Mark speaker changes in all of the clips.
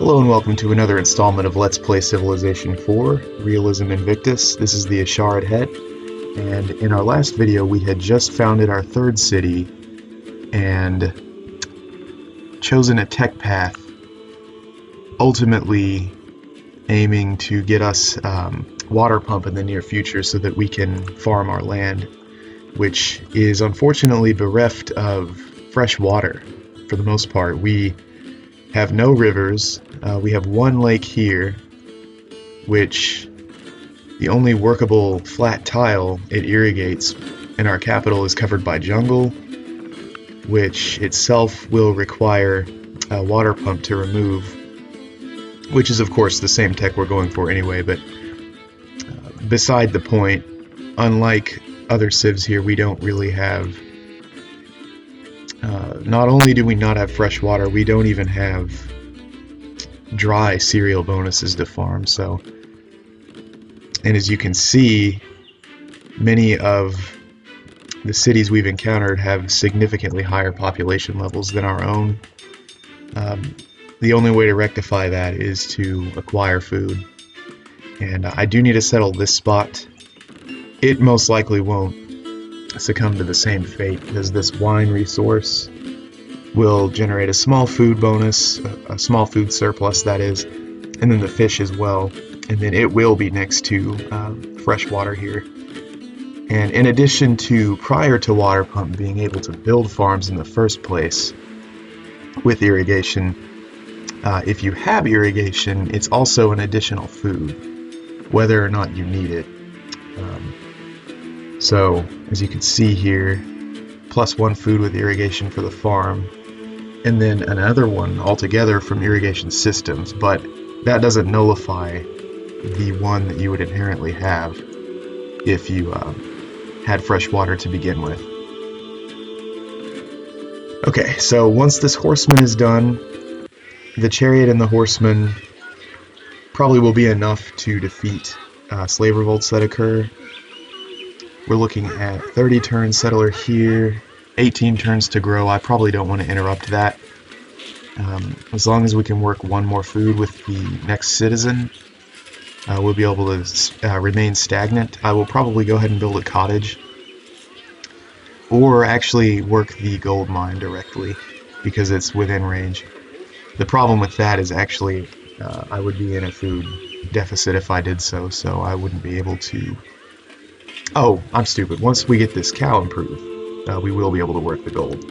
Speaker 1: Hello and welcome to another installment of Let's Play Civilization 4, Realism Invictus. This is the Asharid Het, and in our last video we had just founded our third city and chosen a tech path, ultimately aiming to get us water pump in the near future so that we can farm our land, which is unfortunately bereft of fresh water for the most part. We have no rivers. We have one lake here, which the only workable flat tile it irrigates in our capital is covered by jungle, which itself will require a water pump to remove, which is of course the same tech we're going for anyway, but beside the point. Unlike other civs here, we don't really have not only do we not have fresh water, we don't even have dry cereal bonuses to farm. So, and as you can see, many of the cities we've encountered have significantly higher population levels than our own. The only way to rectify that is to acquire food, and I do need to settle this spot. It most likely won't succumb to the same fate, because this wine resource will generate a small food bonus, a small food surplus that is, and then the fish as well, and then it will be next to fresh water here. And in addition to, prior to water pump, being able to build farms in the first place with irrigation, if you have irrigation, it's also an additional food, whether or not you need it. So, as you can see here, +1 food with irrigation for the farm, and then another one altogether from irrigation systems, but that doesn't nullify the one that you would inherently have if you had fresh water to begin with. Okay, so once this horseman is done, the chariot and the horseman probably will be enough to defeat slave revolts that occur. We're looking at 30 turns settler here, 18 turns to grow. I probably don't want to interrupt that. As long as we can work one more food with the next citizen, we'll be able to remain stagnant. I will probably go ahead and build a cottage, or actually work the gold mine directly, because it's within range. The problem with that is actually I would be in a food deficit if I did so, so I wouldn't be able to. Oh, I'm stupid. Once we get this cow improved, we will be able to work the gold,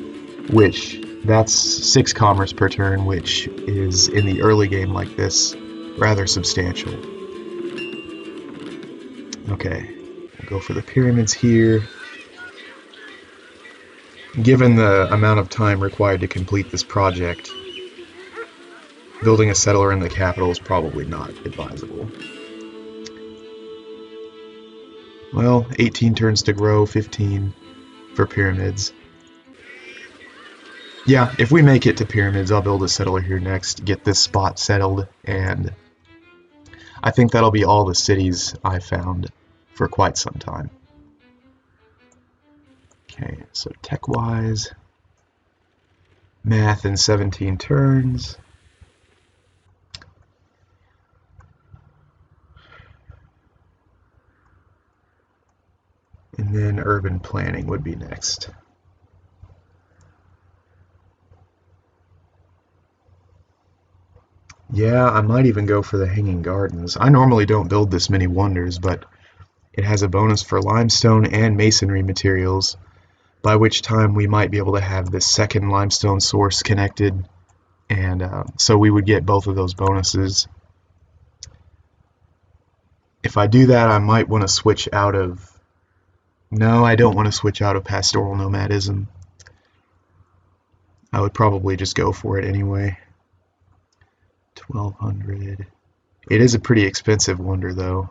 Speaker 1: which that's 6 commerce per turn, which is, in the early game like this, rather substantial. Okay, we'll go for the pyramids here. Given the amount of time required to complete this project, building a settler in the capital is probably not advisable. Well, 18 turns to grow, 15 for pyramids. Yeah, if we make it to pyramids, I'll build a settler here next, get this spot settled, and I think that'll be all the cities I found for quite some time. Okay, so tech-wise, math in 17 turns. And then urban planning would be next. Yeah, I might even go for the hanging gardens. I normally don't build this many wonders, but it has a bonus for limestone and masonry materials, by which time we might be able to have this second limestone source connected, and so we would get both of those bonuses. If I do that, I might want to switch out of... No, I don't want to switch out of pastoral nomadism. I would probably just go for it anyway. 1200. It is a pretty expensive wonder, though.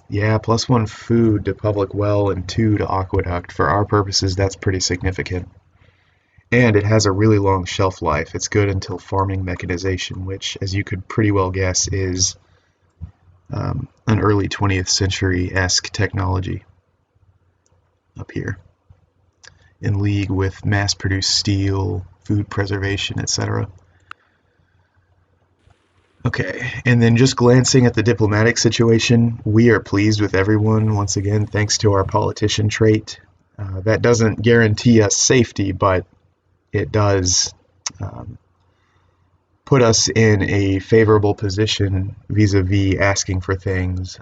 Speaker 1: Yeah, +1 food to public well and 2 to aqueduct. For our purposes, that's pretty significant. And it has a really long shelf life. It's good until farming mechanization, which, as you could pretty well guess, is an early 20th century-esque technology up here. in league with mass-produced steel, food preservation, etc. Okay, and then just glancing at the diplomatic situation, we are pleased with everyone, once again, thanks to our politician trait. That doesn't guarantee us safety, but it does put us in a favorable position vis-a-vis asking for things.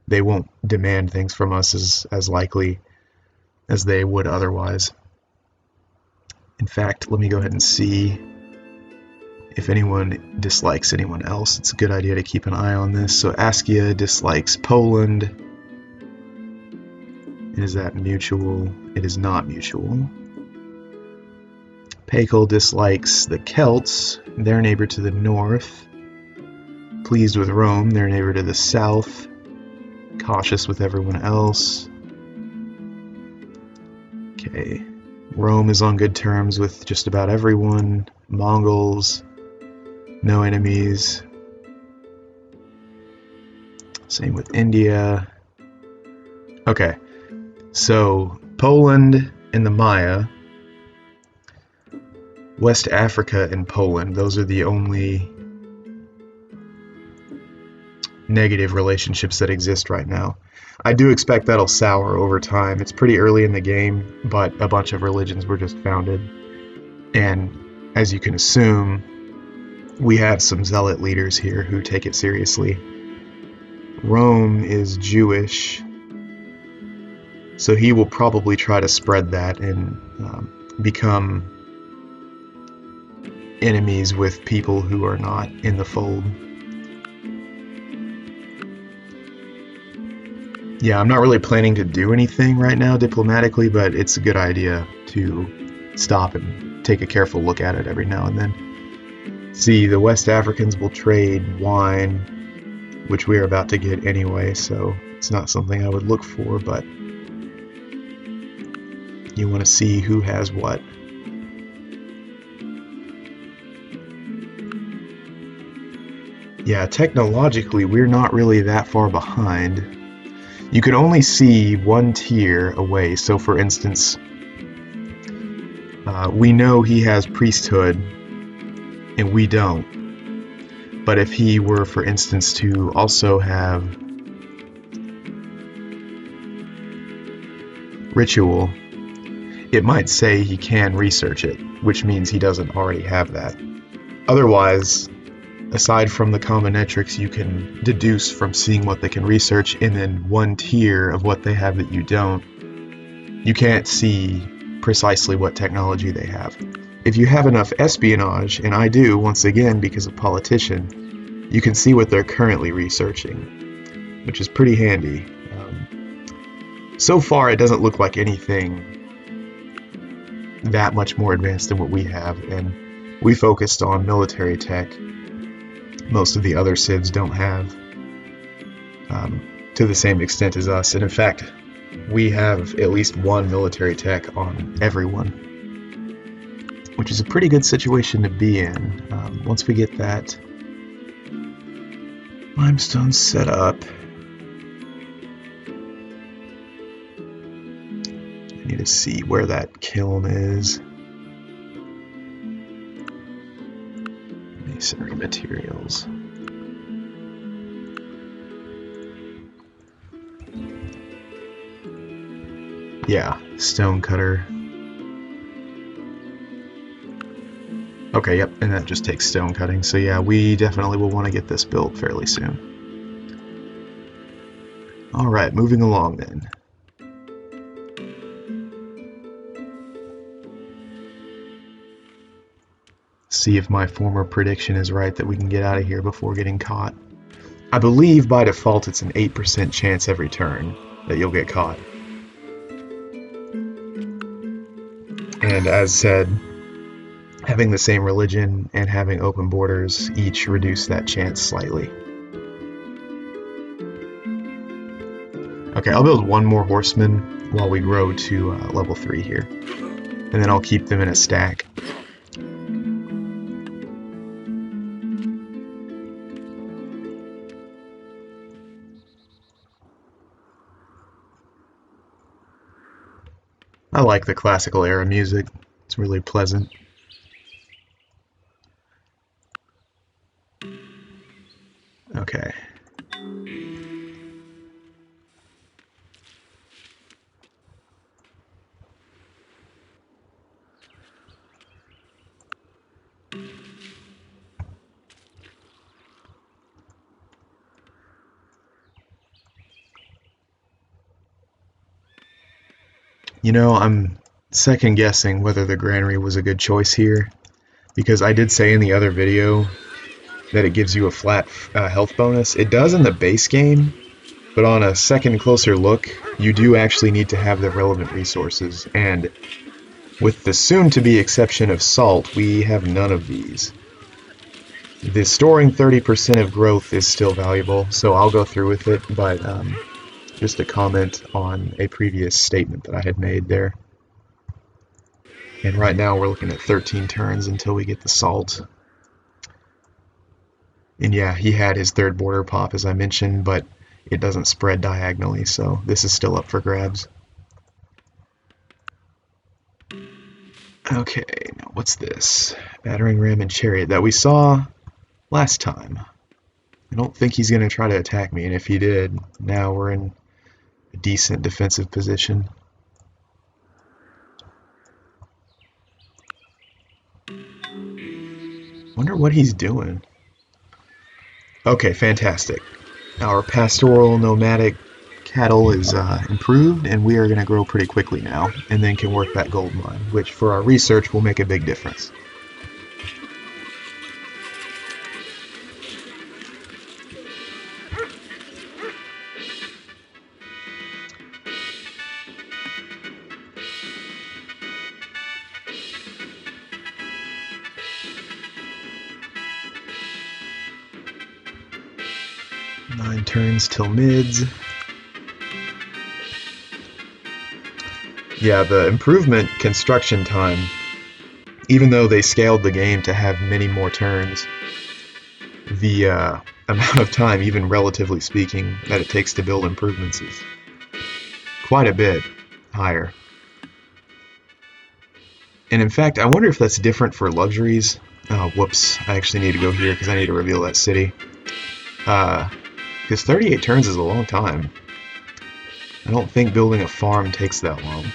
Speaker 1: They won't demand things from us as likely as they would otherwise. In fact, let me go ahead and see if anyone dislikes anyone else. It's a good idea to keep an eye on this. So Askia dislikes Poland. Is that mutual? It is not mutual. Pakel dislikes the Celts, their neighbor to the north. Pleased with Rome, their neighbor to the south. Cautious with everyone else. Okay. Rome is on good terms with just about everyone. Mongols, no enemies. Same with India. Okay, so Poland and the Maya, West Africa and Poland, those are the only negative relationships that exist right now. I do expect that'll sour over time. It's pretty early in the game, but a bunch of religions were just founded. And as you can assume, we have some zealot leaders here who take it seriously. Rome is Jewish, so he will probably try to spread that and become enemies with people who are not in the fold. Yeah, I'm not really planning to do anything right now diplomatically, but it's a good idea to stop and take a careful look at it every now and then. See, the West Africans will trade wine, which we are about to get anyway, so it's not something I would look for, but you want to see who has what. Yeah, technologically, we're not really that far behind. You can only see one tier away. So, for instance, we know he has priesthood, and we don't. But if he were, for instance, to also have ritual, it might say he can research it, which means he doesn't already have that. Otherwise, aside from the combinatorics you can deduce from seeing what they can research and then one tier of what they have that you don't, you can't see precisely what technology they have. If you have enough espionage, and I do, once again, because of politician, you can see what they're currently researching, which is pretty handy. So far, it doesn't look like anything that much more advanced than what we have, and we focused on military tech. Most of the other civs don't have to the same extent as us, and in fact, we have at least one military tech on everyone, which is a pretty good situation to be in. Once we get that limestone set up, I need to see where that kiln is. Masonry materials. Yeah, stone cutter. Okay, yep, and that just takes stone cutting. So yeah, we definitely will want to get this built fairly soon. Alright, moving along then. See if my former prediction is right that we can get out of here before getting caught. I believe by default it's an 8% chance every turn that you'll get caught. And as said, having the same religion and having open borders each reduce that chance slightly. Okay, I'll build one more horseman while we grow to level 3 here. And then I'll keep them in a stack. like the classical era music. It's really pleasant. Okay. You know, I'm second guessing whether the granary was a good choice here, because I did say in the other video that it gives you a flat health bonus. It does in the base game, but on a second closer look, you do actually need to have the relevant resources, and with the soon-to-be exception of salt, we have none of these. The storing 30% of growth is still valuable, so I'll go through with it, but just a comment on a previous statement that I had made there. And right now we're looking at 13 turns until we get the salt. And yeah, he had his third border pop, as I mentioned, but it doesn't spread diagonally, so this is still up for grabs. Okay, now what's this? Battering ram and chariot that we saw last time. I don't think he's going to try to attack me, and if he did, now we're in a decent defensive position. Wonder what he's doing. Okay, fantastic. Our pastoral nomadic cattle is improved, and we are going to grow pretty quickly now, and then can work that gold mine, which for our research will make a big difference. Nine turns till mids. Yeah, the improvement construction time, even though they scaled the game to have many more turns, the amount of time, even relatively speaking, that it takes to build improvements is quite a bit higher. And in fact, I wonder if that's different for luxuries. Oh, whoops, I actually need to go here because I need to reveal that city. Because 38 turns is a long time. I don't think building a farm takes that long.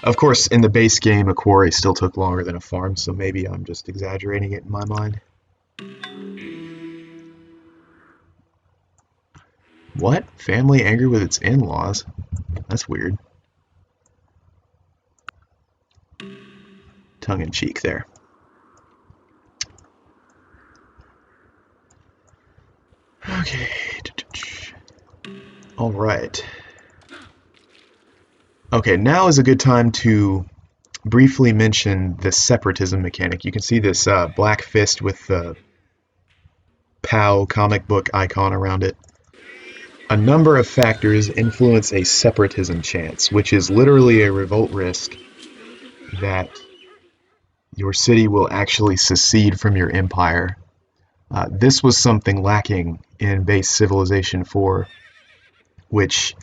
Speaker 1: Of course, in the base game, a quarry still took longer than a farm, so maybe I'm just exaggerating it in my mind. What? Family angry with its in-laws? That's weird. Tongue-in-cheek there. Okay. All right. Okay, now is a good time to briefly mention the separatism mechanic. You can see this black fist with the POW comic book icon around it. A number of factors influence a separatism chance, which is literally a revolt risk that your city will actually secede from your empire. This was something lacking in base Civilization 4, which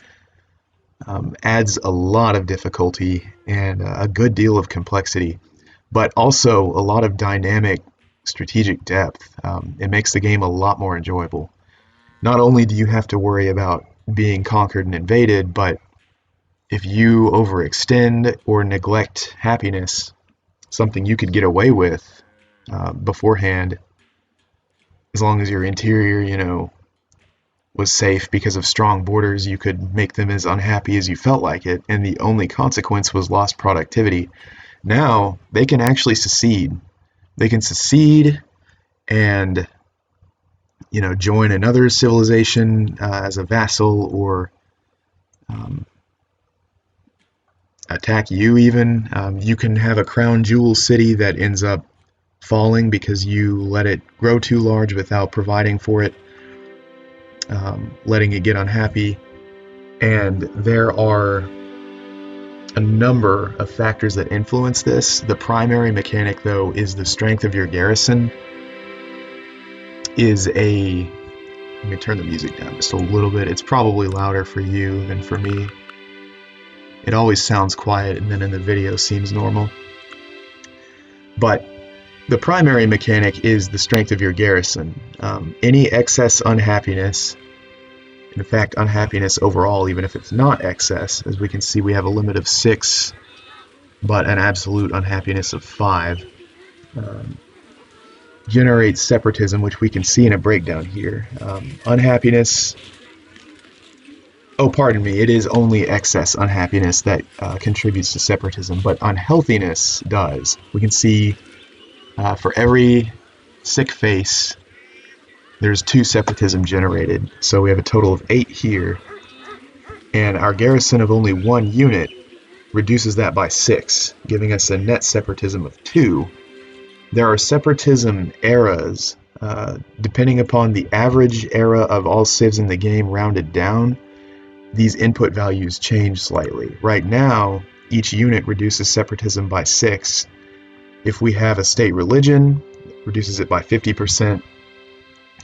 Speaker 1: adds a lot of difficulty and a good deal of complexity, but also a lot of dynamic strategic depth. It makes the game a lot more enjoyable. Not only do you have to worry about being conquered and invaded, but if you overextend or neglect happiness, something you could get away with beforehand, as long as your interior, was safe because of strong borders, you could make them as unhappy as you felt like it, and the only consequence was lost productivity. Now, they can actually secede. They can secede and join another civilization as a vassal, or attack you even. You can have a crown jewel city that ends up falling because you let it grow too large without providing for it, letting it get unhappy. And there are a number of factors that influence this. The primary mechanic, though, is the strength of your garrison. Let me turn the music down just a little bit. It's probably louder for you than for me. It always sounds quiet and then in the video seems normal. But the primary mechanic is the strength of your garrison. Any excess unhappiness, in fact unhappiness overall, even if it's not excess, as we can see we have a limit of 6 but an absolute unhappiness of 5, generates separatism, which we can see in a breakdown here. Unhappiness, oh pardon me, it is only excess unhappiness that contributes to separatism, but unhealthiness does. We can see for every sick face there's 2 separatism generated, so we have a total of 8 here, and our garrison of only 1 unit reduces that by 6, giving us a net separatism of 2. There are separatism eras, depending upon the average era of all civs in the game rounded down. These input values change slightly. Right now, each unit reduces separatism by 6. If we have a state religion, it reduces it by 50%.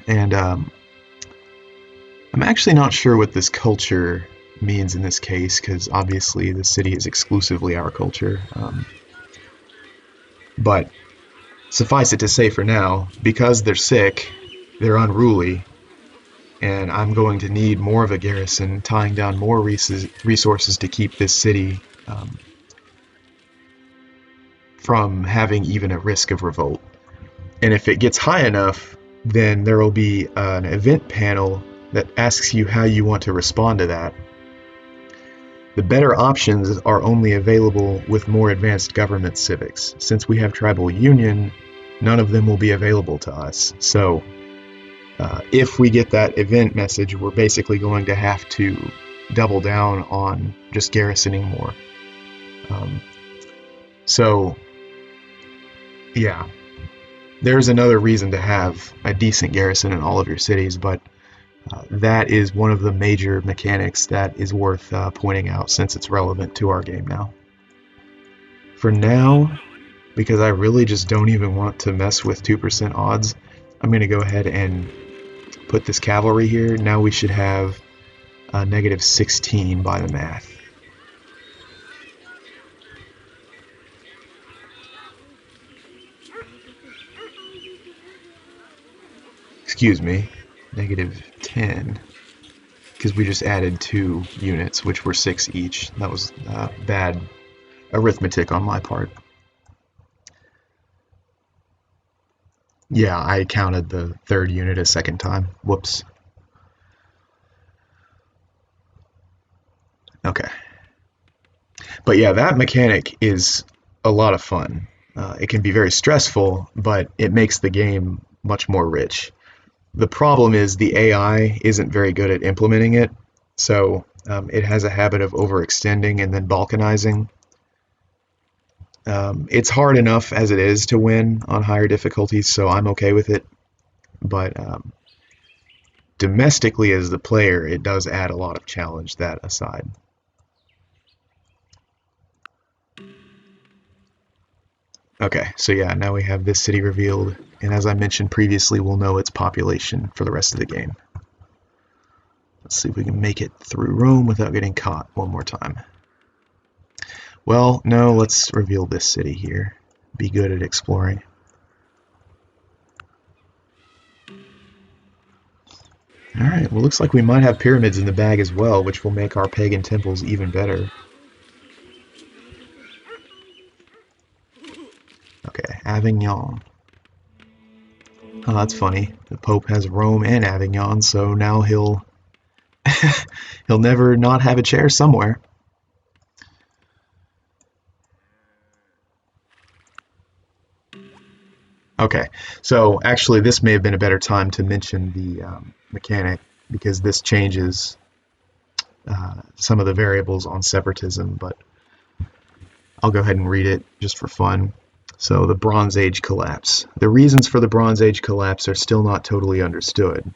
Speaker 1: And I'm actually not sure what this culture means in this case, because obviously the city is exclusively our culture. But suffice it to say for now, because they're sick, they're unruly, and I'm going to need more of a garrison, tying down more resources to keep this city from having even a risk of revolt. And if it gets high enough, then there will be an event panel that asks you how you want to respond to that. The better options are only available with more advanced government civics. Since we have tribal union, none of them will be available to us. So if we get that event message, we're basically going to have to double down on just garrisoning more. So yeah, there's another reason to have a decent garrison in all of your cities, but that is one of the major mechanics that is worth pointing out since it's relevant to our game now. For now, because I really just don't even want to mess with 2% odds, I'm going to go ahead and put this cavalry here. Now we should have negative 16 by the math. Excuse me, negative 10, because we just added 2 units, which were 6 each. That was bad arithmetic on my part. Yeah, I counted the 3rd unit a second time. Whoops. Okay. But yeah, that mechanic is a lot of fun. It can be very stressful, but it makes the game much more rich. The problem is the AI isn't very good at implementing it, so it has a habit of overextending and then balkanizing. It's hard enough as it is to win on higher difficulties, so I'm okay with it. But domestically as the player, it does add a lot of challenge, that aside. Okay, so yeah, now we have this city revealed, and as I mentioned previously, we'll know its population for the rest of the game. Let's see if we can make it through Rome without getting caught one more time. Well, no, let's reveal this city here. Be good at exploring. Alright, well, looks like we might have pyramids in the bag as well, which will make our pagan temples even better. Okay, Avignon. Oh, that's funny. The Pope has Rome and Avignon, so now he'll never not have a chair somewhere. Okay, so actually this may have been a better time to mention the mechanic, because this changes some of the variables on separatism, but I'll go ahead and read it just for fun. So the Bronze Age collapse. The reasons for the Bronze Age collapse are still not totally understood.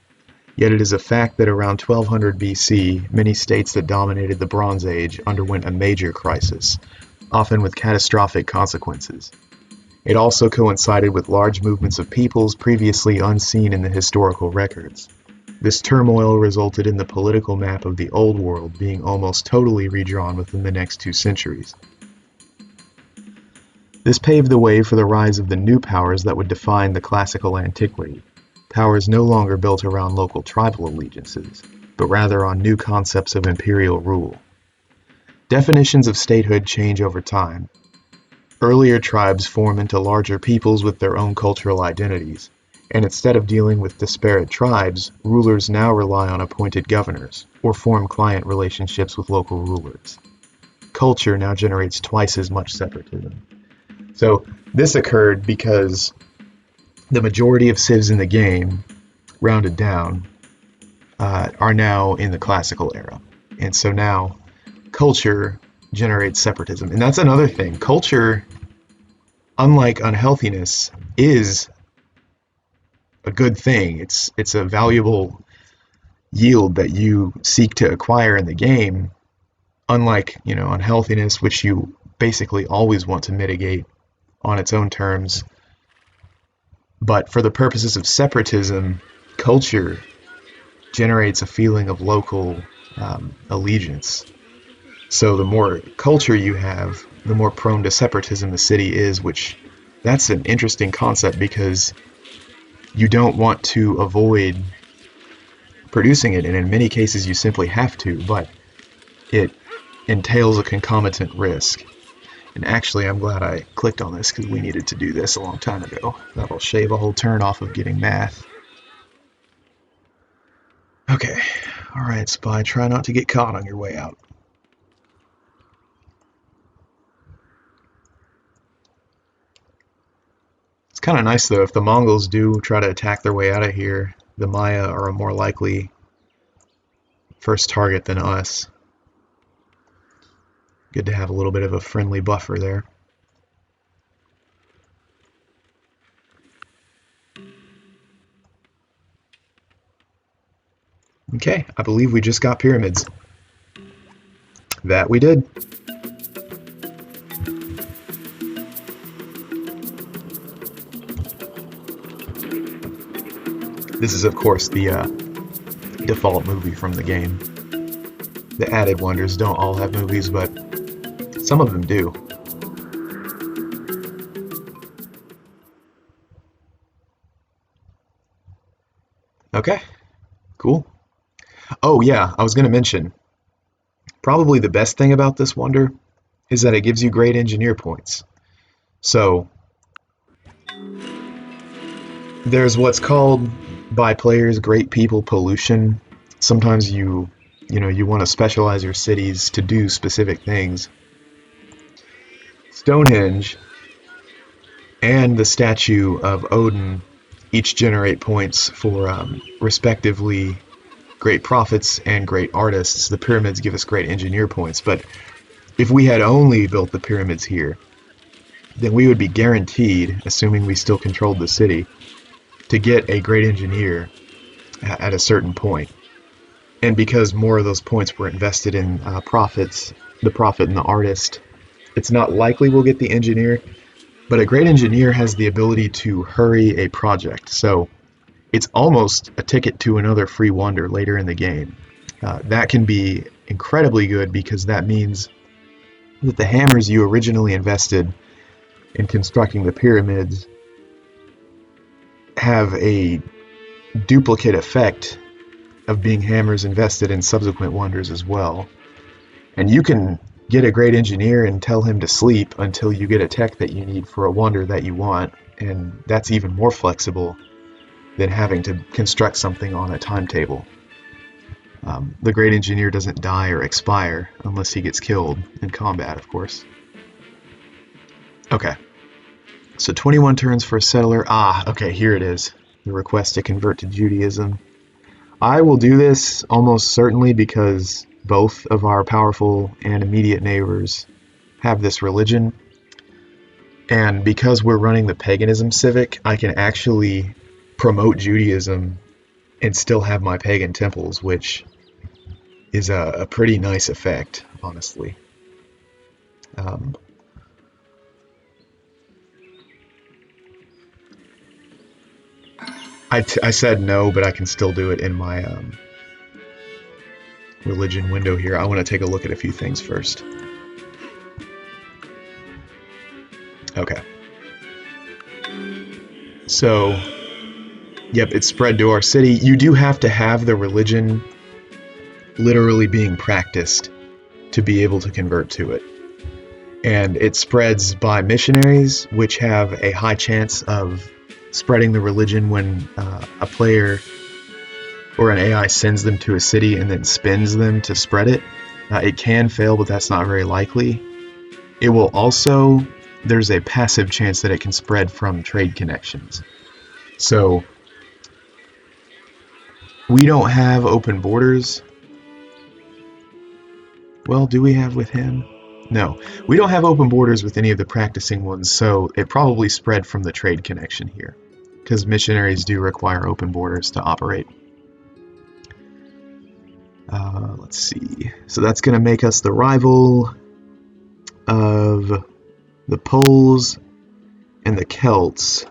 Speaker 1: Yet it is a fact that around 1200 BC, many states that dominated the Bronze Age underwent a major crisis, often with catastrophic consequences. It also coincided with large movements of peoples previously unseen in the historical records. This turmoil resulted in the political map of the Old World being almost totally redrawn within the next 2 centuries. This paved the way for the rise of the new powers that would define the classical antiquity, powers no longer built around local tribal allegiances, but rather on new concepts of imperial rule. Definitions of statehood change over time. Earlier tribes form into larger peoples with their own cultural identities, and instead of dealing with disparate tribes, rulers now rely on appointed governors, or form client relationships with local rulers. Culture now generates twice as much separatism. So this occurred because the majority of civs in the game, rounded down, are now in the classical era. And so now culture generates separatism. And that's another thing. Culture, unlike unhealthiness, is a good thing. It's a valuable yield that you seek to acquire in the game, unlike, unhealthiness, which you basically always want to mitigate on its own terms. But for the purposes of separatism, culture generates a feeling of local allegiance. So the more culture you have, the more prone to separatism the city is, which that's an interesting concept because you don't want to avoid producing it, and in many cases you simply have to, but it entails a concomitant risk. And actually, I'm glad I clicked on this because we needed to do this a long time ago. That'll shave a whole turn off of getting math. Okay, alright, Spy, try not to get caught on your way out. It's kind of nice, though, if the Mongols do try to attack their way out of here, the Maya are a more likely first target than us. Good to have a little bit of a friendly buffer there. Okay, I believe we just got pyramids. That we did. This is, of course, the default movie from the game. The added wonders don't all have movies, but some of them do. Okay, cool. Oh yeah, I was going to mention, probably the best thing about this wonder is that it gives you great engineer points. So there's what's called by players great people pollution. Sometimes you want to specialize your cities to do specific things. Stonehenge and the statue of Odin each generate points for respectively great prophets and great artists. The pyramids give us great engineer points, but if we had only built the pyramids here, then we would be guaranteed, assuming we still controlled the city, to get a great engineer at a certain point. And because more of those points were invested in prophets, the prophet and the artist, it's not likely we'll get the engineer, but a great engineer has the ability to hurry a project. So it's almost a ticket to another free wonder later in the game. That can be incredibly good because that means that the hammers you originally invested in constructing the pyramids have a duplicate effect of being hammers invested in subsequent wonders as well. And you can get a great engineer and tell him to sleep until you get a tech that you need for a wonder that you want, and that's even more flexible than having to construct something on a timetable. The great engineer doesn't die or expire unless he gets killed in combat, of course. Okay, so 21 turns for a settler. Okay, here it is. The request to convert to Judaism. I will do this almost certainly because both of our powerful and immediate neighbors have this religion. And because we're running the paganism civic, I can actually promote Judaism and still have my pagan temples, which is a pretty nice effect, honestly. I said no, but I can still do it in my religion window here. I want to take a look at a few things first. Okay. So, yep, it's spread to our city. You do have to have the religion literally being practiced to be able to convert to it. And it spreads by missionaries, which have a high chance of spreading the religion when a player or an AI sends them to a city and then spins them to spread it. It can fail, but that's not very likely. It will also, there's a passive chance that it can spread from trade connections. So we don't have open borders. Well, do we have with him? No, we don't have open borders with any of the practicing ones, so it probably spread from the trade connection here, because missionaries do require open borders to operate. Let's see. So that's going to make us the rival of the Poles and the Celts,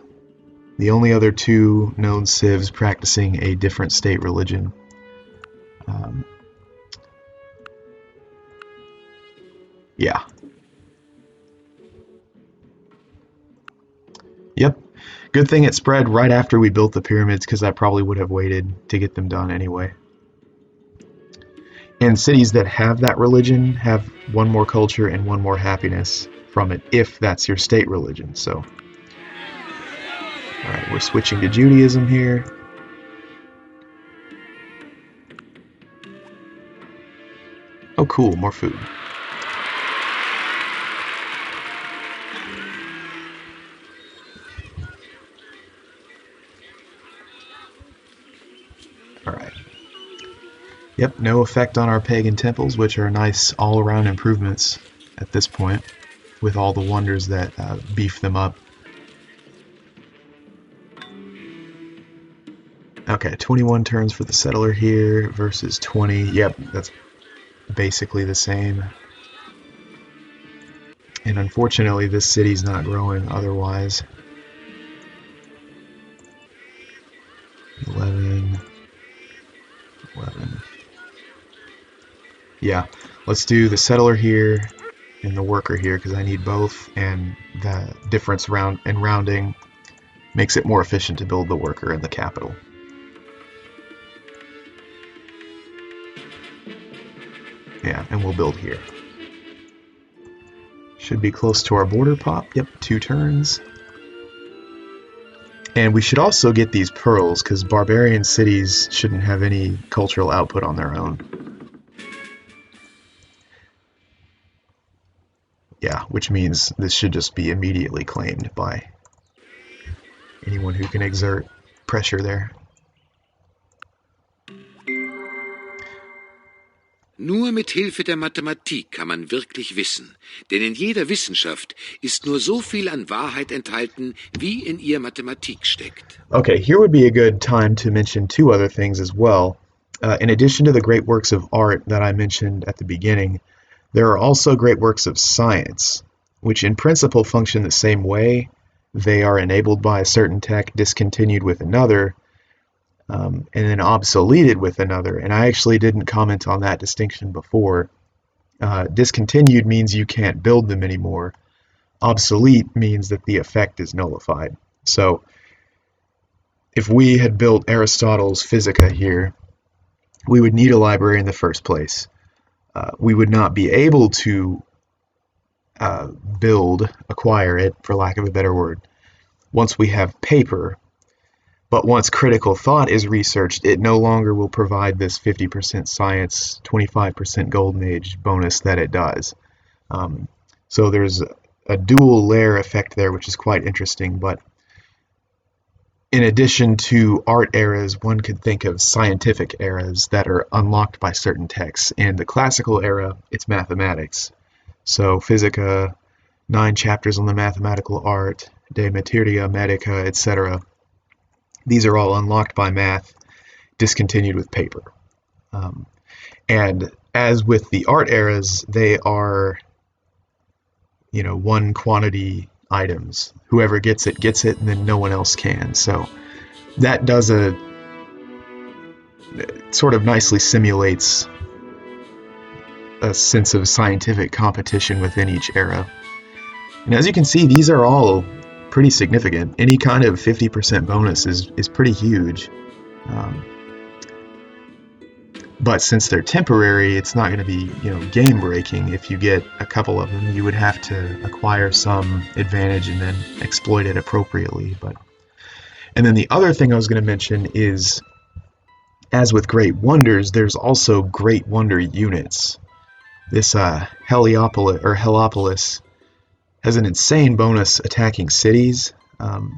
Speaker 1: the only other two known civs practicing a different state religion. Yeah. Yep. Good thing it spread right after we built the pyramids, because I probably would have waited to get them done anyway. And cities that have that religion have one more culture and one more happiness from it, if that's your state religion. So, all right, we're switching to Judaism here. Oh, cool, more food. All right. Yep, no effect on our pagan temples, which are nice all-around improvements at this point, with all the wonders that beef them up. Okay, 21 turns for the settler here versus 20. Yep, that's basically the same. And unfortunately, this city's not growing otherwise. 11. Yeah, let's do the settler here and the worker here, because I need both, and the difference in rounding makes it more efficient to build the worker in the capital. Yeah, and we'll build here. Should be close to our border pop. Yep, 2 turns. And we should also get these pearls, because barbarian cities shouldn't have any cultural output on their own. Yeah, which means this should just be immediately claimed by anyone who can exert pressure there.
Speaker 2: Nur mit Hilfe der Mathematik kann man wirklich wissen, denn in jeder Wissenschaft ist nur so viel an Wahrheit enthalten, wie in ihr Mathematik steckt.
Speaker 1: Okay, here would be a good time to mention 2 other things as well. In addition to the great works of art that I mentioned at the beginning, there are also great works of science, which in principle function the same way. They are enabled by a certain tech, discontinued with another, and then obsoleted with another. And I actually didn't comment on that distinction before. Discontinued means you can't build them anymore. Obsolete means that the effect is nullified. So if we had built Aristotle's Physica here, we would need a library in the first place. We would not be able to acquire it, for lack of a better word, once we have paper. But once critical thought is researched, it no longer will provide this 50% science, 25% golden age bonus that it does. So there's a dual layer effect there, which is quite interesting. But in addition to art eras, one could think of scientific eras that are unlocked by certain texts. In the classical era, it's mathematics. So Physica, 9 chapters on the mathematical art, De Materia Medica, etc. These are all unlocked by math, discontinued with paper. And as with the art eras, they are, one quantity items. Whoever gets it, and then no one else can. So that does sort of nicely simulates a sense of scientific competition within each era. And as you can see, these are all pretty significant. Any kind of 50% bonus is pretty huge. But since they're temporary, it's not going to be, game breaking. If you get a couple of them, you would have to acquire some advantage and then exploit it appropriately. And then the other thing I was going to mention is, as with Great Wonders, there's also Great Wonder units. This Heliopolis has an insane bonus attacking cities,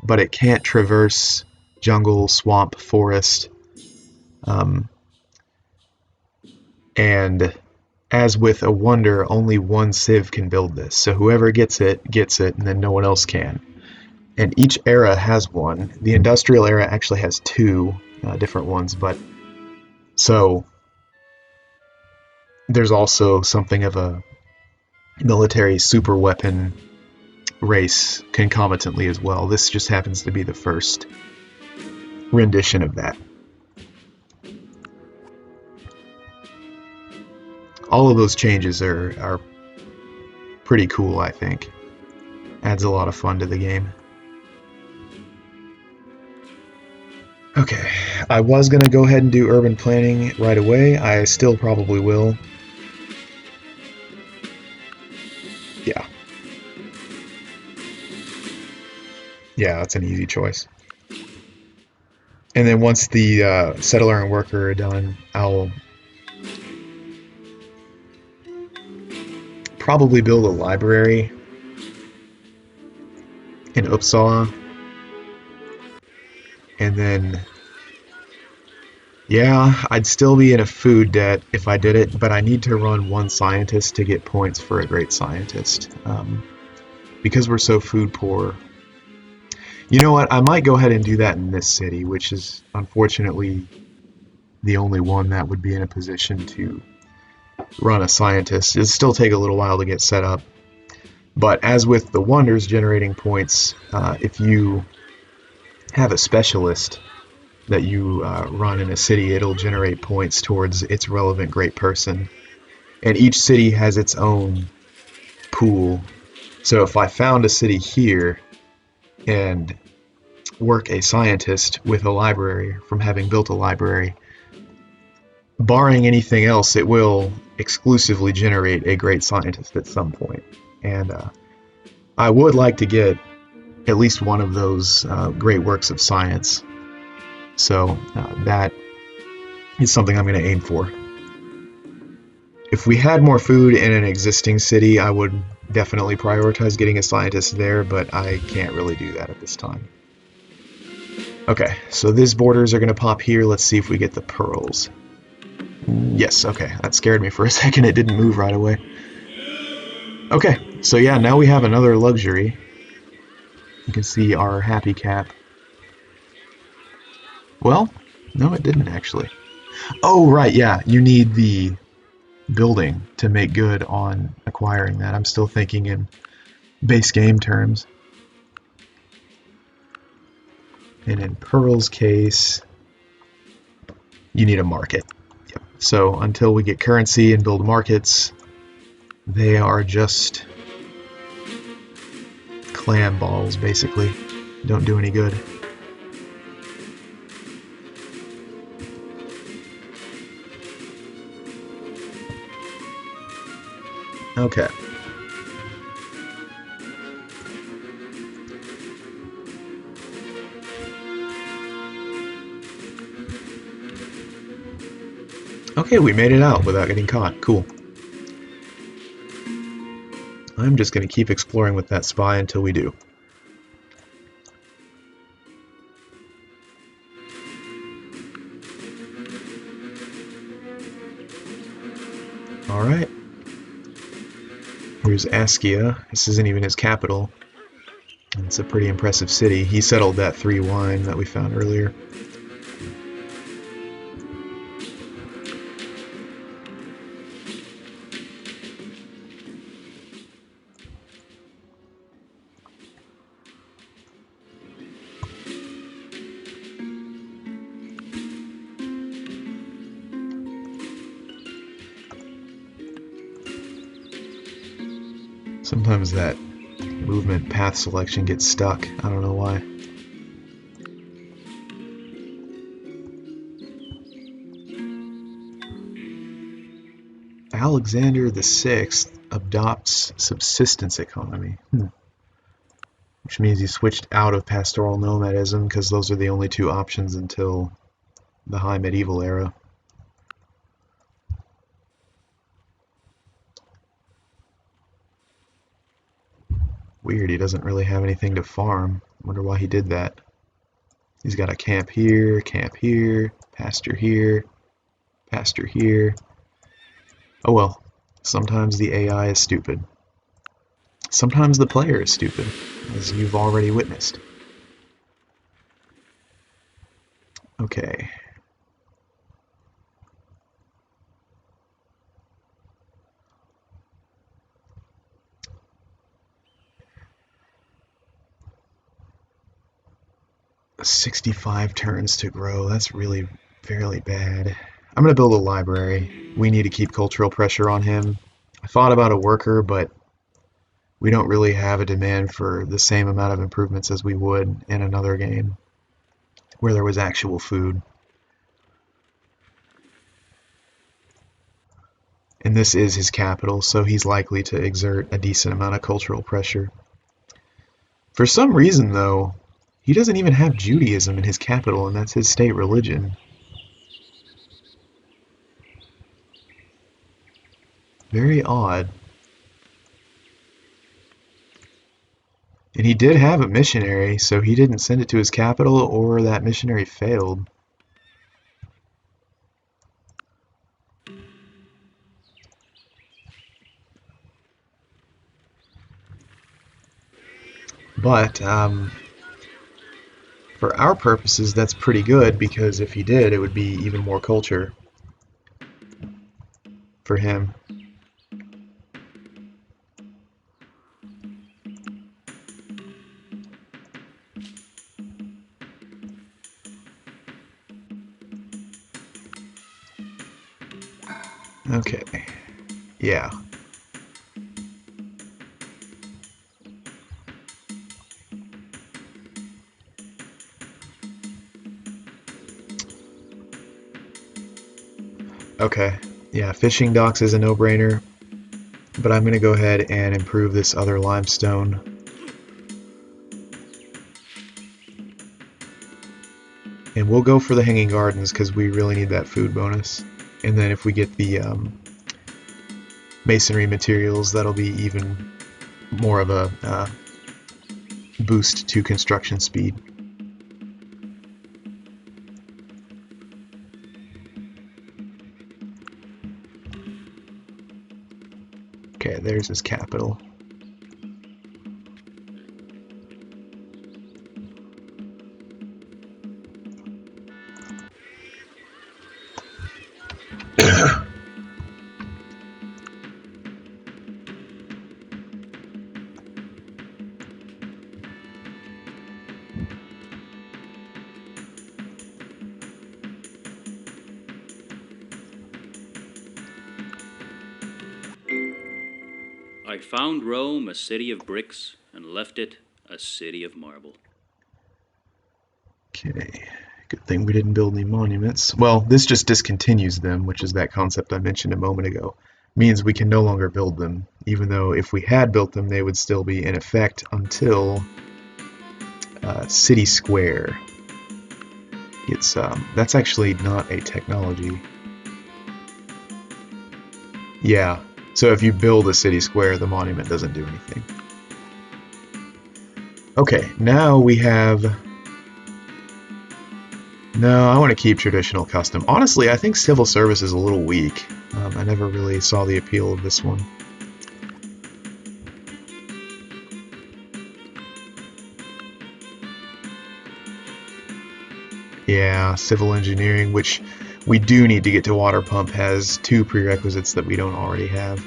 Speaker 1: but it can't traverse jungle, swamp, forest. And as with a wonder, only one civ can build this. So whoever gets it, and then no one else can. And each era has one. The industrial era actually has two different ones, but so there's also something of a military super weapon race concomitantly as well. This just happens to be the first rendition of that. All of those changes are pretty cool, I think. Adds a lot of fun to the game. Okay, I was going to go ahead and do urban planning right away. I still probably will. Yeah. Yeah, that's an easy choice. And then once the settler and worker are done, I'll probably build a library in Uppsala. And then, yeah, I'd still be in a food debt if I did it, but I need to run one scientist to get points for a great scientist. Because we're so food poor. You know what? I might go ahead and do that in this city, which is unfortunately the only one that would be in a position to run a scientist. It'll still take a little while to get set up. But as with the wonders generating points, if you have a specialist that you run in a city, it'll generate points towards its relevant great person. And each city has its own pool. So if I found a city here and work a scientist with a library from having built a library, barring anything else, it will exclusively generate a great scientist at some point. And I would like to get at least one of those great works of science. So that is something I'm going to aim for. If we had more food in an existing city, I would definitely prioritize getting a scientist there, but I can't really do that at this time. Okay, so these borders are going to pop here. Let's see if we get the pearls. Yes, okay, that scared me for a second. It didn't move right away. Okay, so yeah, now we have another luxury. You can see our happy cap. Well, no, it didn't actually. Oh, right, yeah, you need the building to make good on acquiring that. I'm still thinking in base game terms. And in Pearl's case, you need a market. Yep. So until we get currency and build markets, they are just clam balls, basically. Don't do any good. Okay. Okay, we made it out without getting caught. Cool. I'm just going to keep exploring with that spy until we do. Alright. Here's Askia. This isn't even his capital. It's a pretty impressive city. He settled that 3 wine that we found earlier. Sometimes that movement path selection gets stuck. I don't know why. Alexander VI adopts subsistence economy. Which means he switched out of pastoral nomadism because those are the only two options until the High Medieval era. Weird, he doesn't really have anything to farm. Wonder why he did that. He's got a camp here, pasture here, pasture here. Oh well, sometimes the AI is stupid. Sometimes the player is stupid, as you've already witnessed. Okay. $65 turns to grow. That's really fairly bad. I'm going to build a library. We need to keep cultural pressure on him. I thought about a worker, but we don't really have a demand for the same amount of improvements as we would in another game where there was actual food. And this is his capital, so he's likely to exert a decent amount of cultural pressure. For some reason, though, he doesn't even have Judaism in his capital, and that's his state religion. Very odd. And he did have a missionary, so he didn't send it to his capital, or that missionary failed. But for our purposes, that's pretty good, because if he did, it would be even more culture for him. Okay. Yeah. Okay. Yeah, fishing docks is a no-brainer, but I'm going to go ahead and improve this other limestone. And we'll go for the hanging gardens because we really need that food bonus. And then if we get the masonry materials, that'll be even more of a boost to construction speed. Okay, there's his capital.
Speaker 3: I found Rome a city of bricks and left it a city of marble.
Speaker 1: Okay, good thing we didn't build any monuments. Well, this just discontinues them, which is that concept I mentioned a moment ago. Means we can no longer build them, even though if we had built them, they would still be in effect until City Square. It's that's actually not a technology. Yeah, so if you build a city square, the monument doesn't do anything. Okay, now we have... No, I want to keep traditional custom. Honestly, I think civil service is a little weak. I never really saw the appeal of this one. Yeah, civil engineering, which we do need to get to water pump, has 2 prerequisites that we don't already have.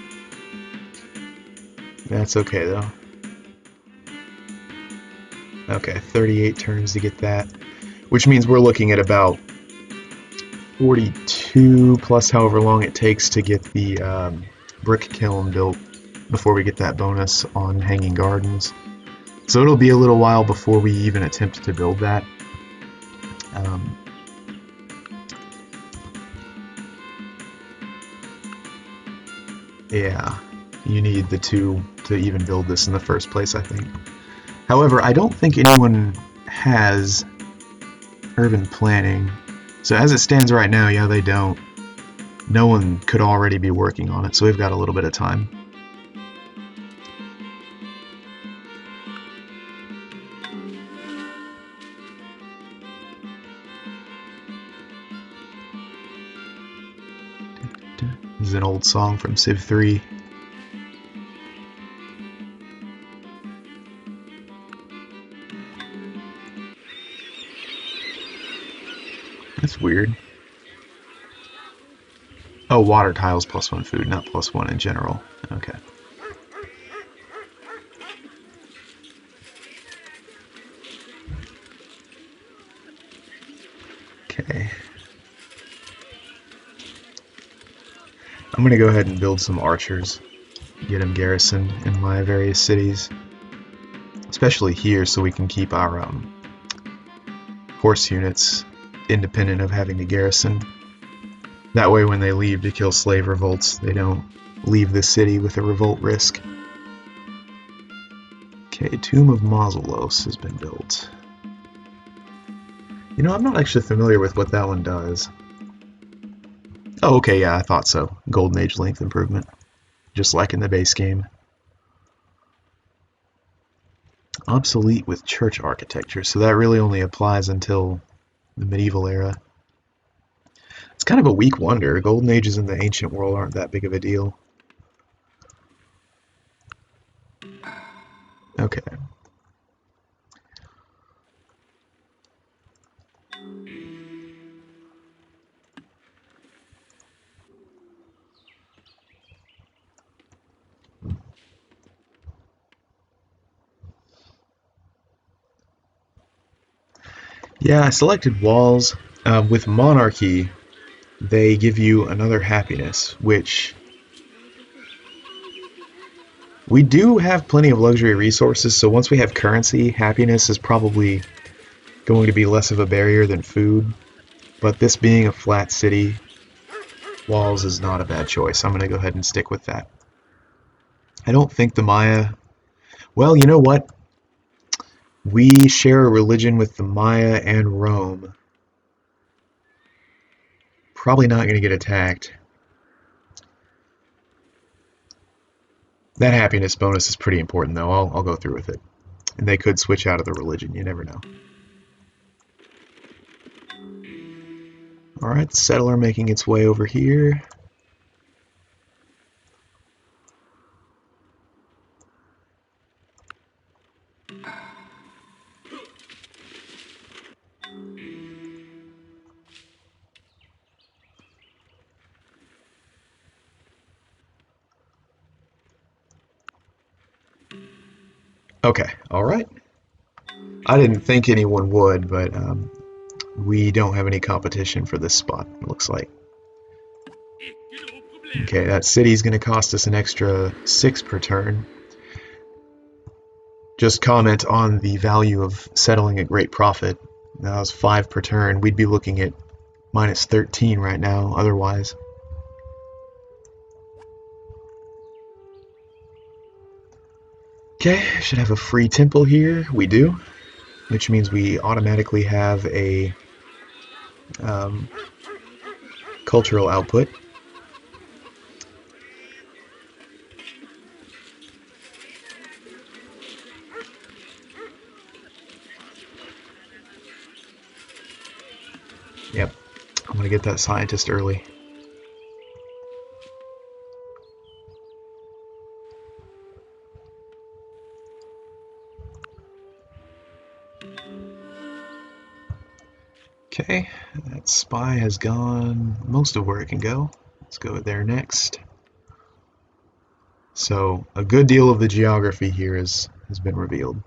Speaker 1: That's okay, though. Okay, 38 turns to get that, which means we're looking at about 42 plus however long it takes to get the brick kiln built before we get that bonus on Hanging Gardens. So it'll be a little while before we even attempt to build that. Yeah, you need the 2 to even build this in the first place, I think. However, I don't think anyone has urban planning. So as it stands right now, yeah, they don't. No one could already be working on it, so we've got a little bit of time. This is an old song from Civ 3. That's weird. Oh, water tiles +1 food, not +1 in general. Okay. Okay. I'm gonna go ahead and build some archers. Get them garrisoned in my various cities. Especially here, so we can keep our horse units independent of having to garrison. That way when they leave to kill slave revolts, they don't leave the city with a revolt risk. Okay, Tomb of Mausoleos has been built. You know, I'm not actually familiar with what that one does. Oh, okay, yeah, I thought so. Golden Age length improvement. Just like in the base game. Obsolete with church architecture, so that really only applies until the medieval era. It's kind of a weak wonder. Golden Ages in the ancient world aren't that big of a deal. Okay. Yeah, I selected walls. With monarchy, they give you another happiness, which we do have plenty of luxury resources, so once we have currency, happiness is probably going to be less of a barrier than food. But this being a flat city, walls is not a bad choice. I'm going to go ahead and stick with that. I don't think the Maya... Well, you know what? We share a religion with the Maya and Rome. Probably not going to get attacked. That happiness bonus is pretty important, though. I'll go through with it. And they could switch out of the religion. You never know. Alright, the settler making its way over here. Okay, alright. I didn't think anyone would, but we don't have any competition for this spot, it looks like. Okay, that city's going to cost us an extra 6 per turn. Just comment on the value of settling at great profit. That was 5 per turn. We'd be looking at minus 13 right now, otherwise. Okay, should have a free temple here. We do, which means we automatically have a cultural output. Yep, I'm gonna get that scientist early. Okay, that spy has gone most of where it can go. Let's go there next. So a good deal of the geography here has been revealed.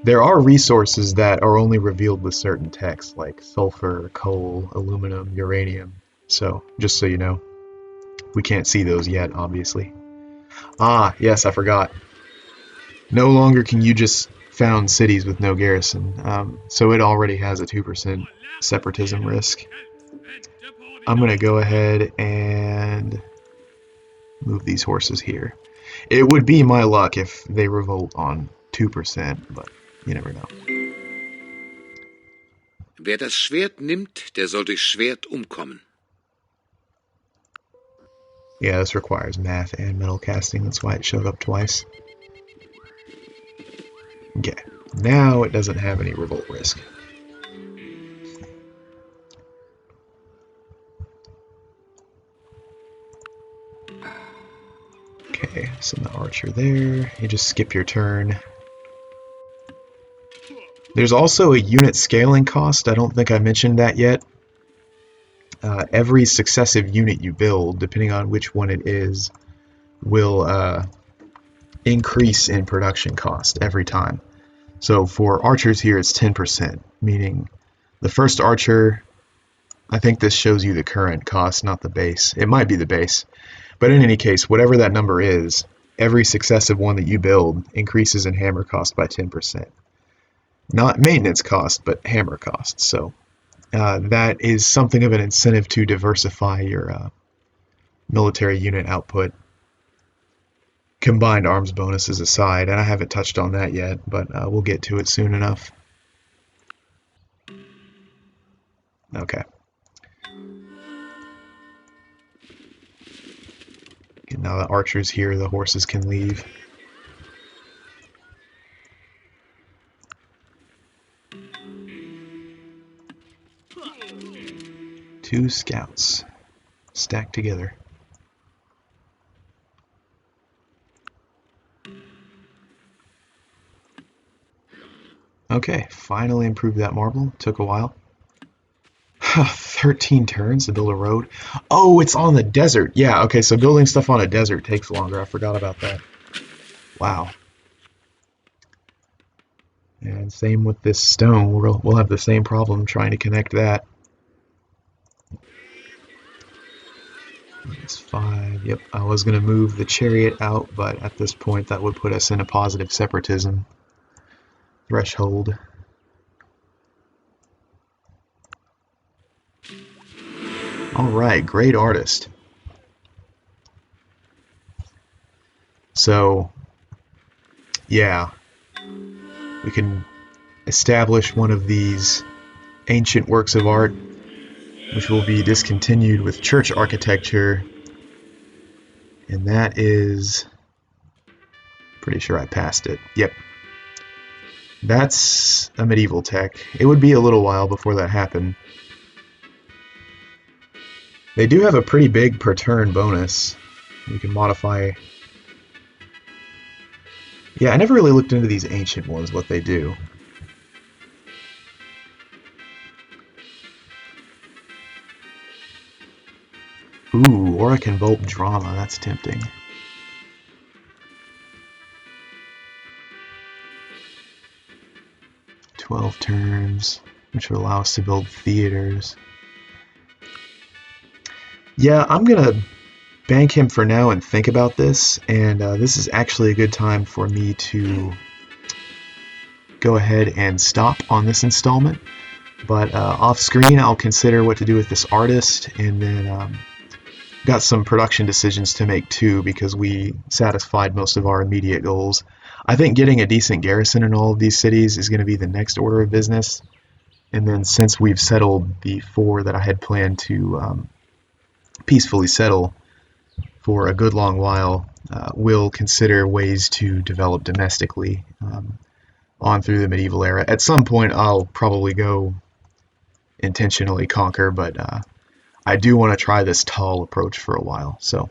Speaker 1: There are resources that are only revealed with certain texts, like sulfur, coal, aluminum, uranium. So, just so you know. we can't see those yet, obviously. Ah, yes, I forgot. No longer can you just found cities with no garrison, so it already has a 2% separatism risk. I'm going to go ahead and move these horses here. It would be my luck if they revolt on 2%, but you never know.
Speaker 2: Wer das Schwert nimmt, der soll durchs Schwert umkommen.
Speaker 1: Yeah, this requires math and metal casting. That's why it showed up twice. Okay, now it doesn't have any revolt risk. Okay, send the archer there. You just skip your turn. There's also a unit scaling cost. I don't think I mentioned that yet. Every successive unit you build, depending on which one it is, will increase in production cost every time. So for archers here, it's 10%, meaning the first archer, I think this shows you the current cost, not the base. It might be the base. But in any case, whatever that number is, every successive one that you build increases in hammer cost by 10%. Not maintenance cost, but hammer cost. So that is something of an incentive to diversify your military unit output. Combined arms bonuses aside, and I haven't touched on that yet, but we'll get to it soon enough. Okay. And now the archer's here, the horses can leave. Two scouts stacked together. Okay, finally improved that marble. Took a while. 13 turns to build a road. Oh, it's on the desert. Yeah, okay, so building stuff on a desert takes longer. I forgot about that. Wow. And same with this stone. We'll have the same problem trying to connect that. It's 5. Yep, I was going to move the chariot out, but at this point that would put us in a positive separatism threshold. Alright, great artist. So, yeah, we can establish one of these ancient works of art, which will be discontinued with church architecture, and that is, pretty sure I passed it. Yep. That's a medieval tech. It would be a little while before that happened. They do have a pretty big per turn bonus. You can modify. Yeah, I never really looked into these ancient ones, what they do. Ooh, or I can bolt drama, that's tempting. "12 turns, which would allow us to build theaters." Yeah, I'm gonna bank him for now and think about this, and this is actually a good time for me to go ahead and stop on this installment. But off screen, I'll consider what to do with this artist, and then got some production decisions to make too, because we satisfied most of our immediate goals. I think getting a decent garrison in all of these cities is going to be the next order of business. And then since we've settled the 4 that I had planned to peacefully settle for a good long while, we'll consider ways to develop domestically on through the medieval era. At some point, I'll probably go intentionally conquer, but I do want to try this tall approach for a while. So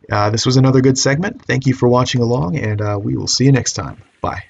Speaker 1: this was another good segment. Thank you for watching along, and we will see you next time. Bye.